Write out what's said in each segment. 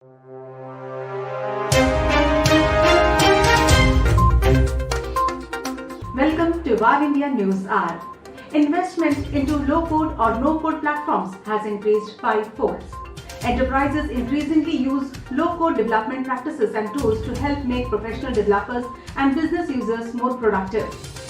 Welcome to VARINDIA News Hour. Investment into low-code or no-code platforms has increased fivefold. Enterprises increasingly use low-code development practices and tools to help make professional developers and business users more productive.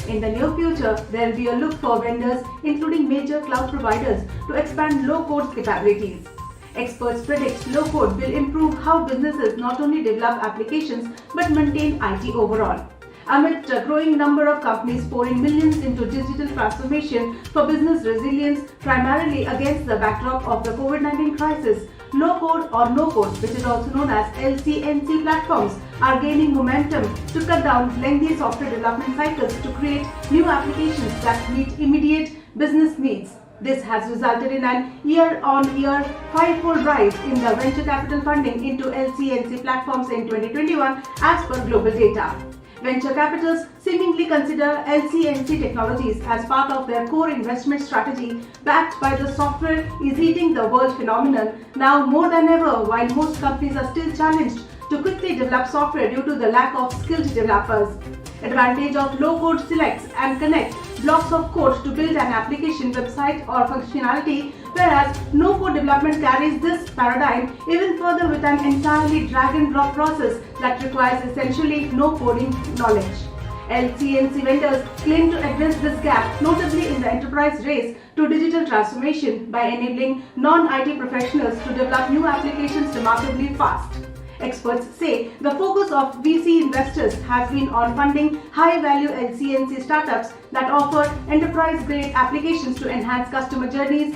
In the near future, there will be a look for vendors, including major cloud providers, to expand low-code capabilities. Experts predict low-code will improve how businesses not only develop applications but maintain IT overall. Amid a growing number of companies pouring millions into digital transformation for business resilience, primarily against the backdrop of the COVID-19 crisis, low-code or no-code, which is also known as LCNC platforms, are gaining momentum to cut down lengthy software development cycles to create new applications that meet immediate business needs. This has resulted in an year-on-year fivefold rise in the venture capital funding into LCNC platforms in 2021 as per global data. Venture capitals seemingly consider LCNC technologies as part of their core investment strategy, backed by the software is eating the world phenomenon now more than ever, while most companies are still challenged to quickly develop software due to the lack of skilled developers. Advantage of low-code selects and connects blocks of code to build an application, website or functionality, whereas no-code development carries this paradigm even further with an entirely drag-and-drop process that requires essentially no coding knowledge. LCNC vendors claim to address this gap, notably in the enterprise race to digital transformation, by enabling non-IT professionals to develop new applications remarkably fast. Experts say the focus of VC investors has been on funding high-value LCNC startups that offer enterprise-grade applications to enhance customer journeys,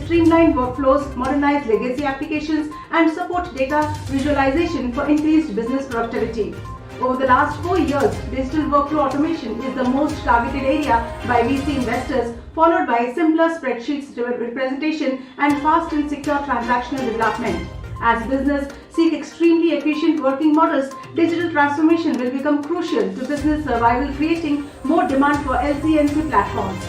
streamline workflows, modernize legacy applications, and support data visualization for increased business productivity. Over the last 4 years, digital workflow automation is the most targeted area by VC investors, followed by simpler spreadsheets representation and fast and secure transactional development. As business seek extremely efficient working models, digital transformation will become crucial to business survival, creating more demand for LCNC platforms.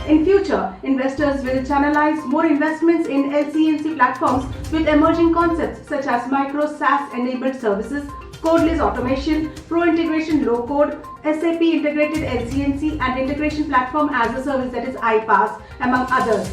In future, investors will channelize more investments in LCNC platforms with emerging concepts such as micro-SaaS-enabled services, codeless automation, pro-integration low-code, SAP-Integrated LCNC and integration platform as a service, that is iPaaS, among others.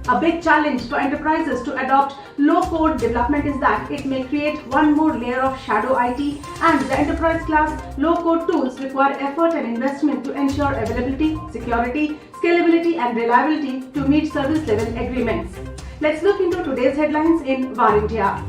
A big challenge for enterprises to adopt low-code development is that it may create one more layer of shadow IT, and the enterprise-class low-code tools require effort and investment to ensure availability, security, scalability and reliability to meet service-level agreements. Let's look into today's headlines in VARINDIA.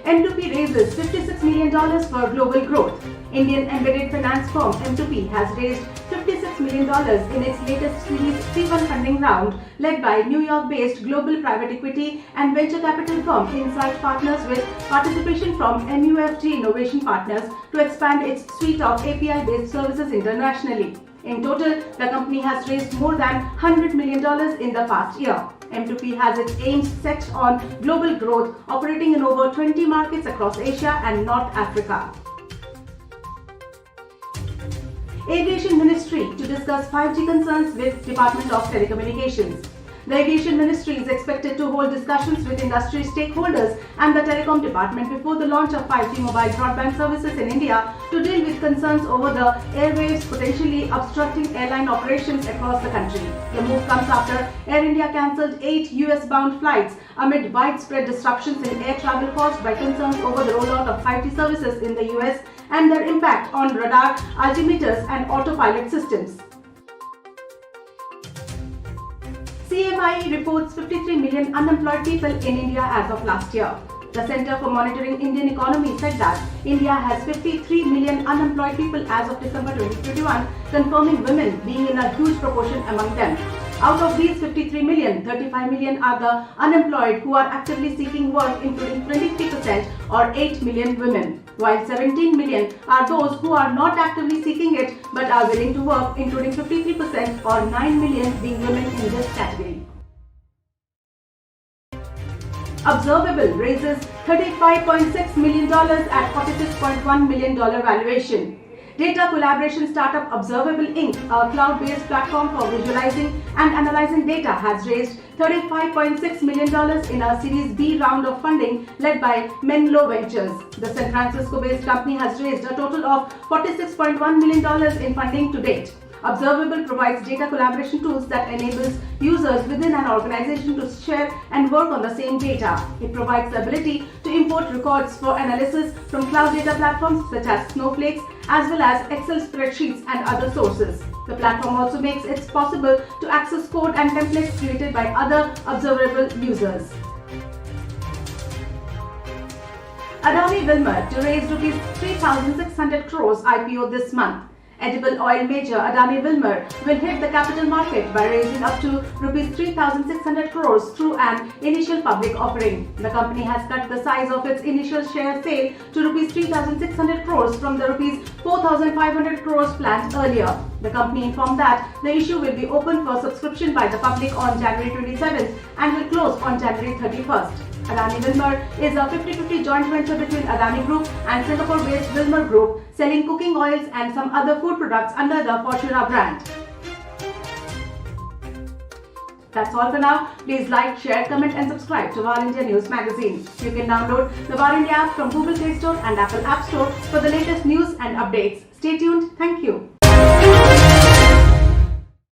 M2P raises $56 million for global growth. Indian embedded finance firm M2P has raised $56 million in its latest Series C1 funding round, led by New York-based global private equity and venture capital firm Insight Partners, with participation from MUFG Innovation Partners to expand its suite of API-based services internationally. In total, the company has raised more than $100 million in the past year. M2P has its aims set on global growth, operating in over 20 markets across Asia and North Africa. Aviation Ministry to discuss 5G concerns with Department of Telecommunications. The Aviation Ministry is expected to hold discussions with industry stakeholders and the Telecom Department before the launch of 5G mobile broadband services in India to deal with concerns over the airwaves potentially obstructing airline operations across the country. The move comes after Air India cancelled 8 US-bound flights amid widespread disruptions in air travel caused by concerns over the rollout of 5G services in the US and their impact on radar, altimeters and autopilot systems. CMIE reports 53 million unemployed people in India as of last year. The Center for Monitoring Indian Economy said that India has 53 million unemployed people as of December 2021, confirming women being in a huge proportion among them. Out of these 53 million, 35 million are the unemployed who are actively seeking work, including 23% or 8 million women, while 17 million are those who are not actively seeking it but are willing to work, including 53% or 9 million being women in this category. Observable raises $35.6 million at $46.1 million valuation. Data collaboration startup Observable Inc., a cloud-based platform for visualizing and analyzing data, has raised $35.6 million in a Series B round of funding led by Menlo Ventures. The San Francisco-based company has raised a total of $46.1 million in funding to date. Observable provides data collaboration tools that enables users within an organization to share and work on the same data. It provides the ability to import records for analysis from cloud data platforms such as Snowflake, as well as Excel spreadsheets and other sources. The platform also makes it possible to access code and templates created by other Observable users. AdaniWilmar to raise rupees 3,600 crores IPO this month. Edible oil major AdaniWilmar will hit the capital market by raising up to rupees 3,600 crores through an initial public offering. The company has cut the size of its initial share sale to rupees 3,600 crores from the rupees 4,500 crores planned earlier. The company informed that the issue will be open for subscription by the public on January 27th and will close on January 31st. AdaniWilmar is a 50-50 joint venture between Adani Group and Singapore-based Wilmar Group, selling cooking oils and some other food products under the Fortuna brand. That's all for now. Please like, share, comment and subscribe to VARINDIA News Magazine. You can download the VARINDIA app from Google Play Store and Apple App Store for the latest news and updates. Stay tuned. Thank you.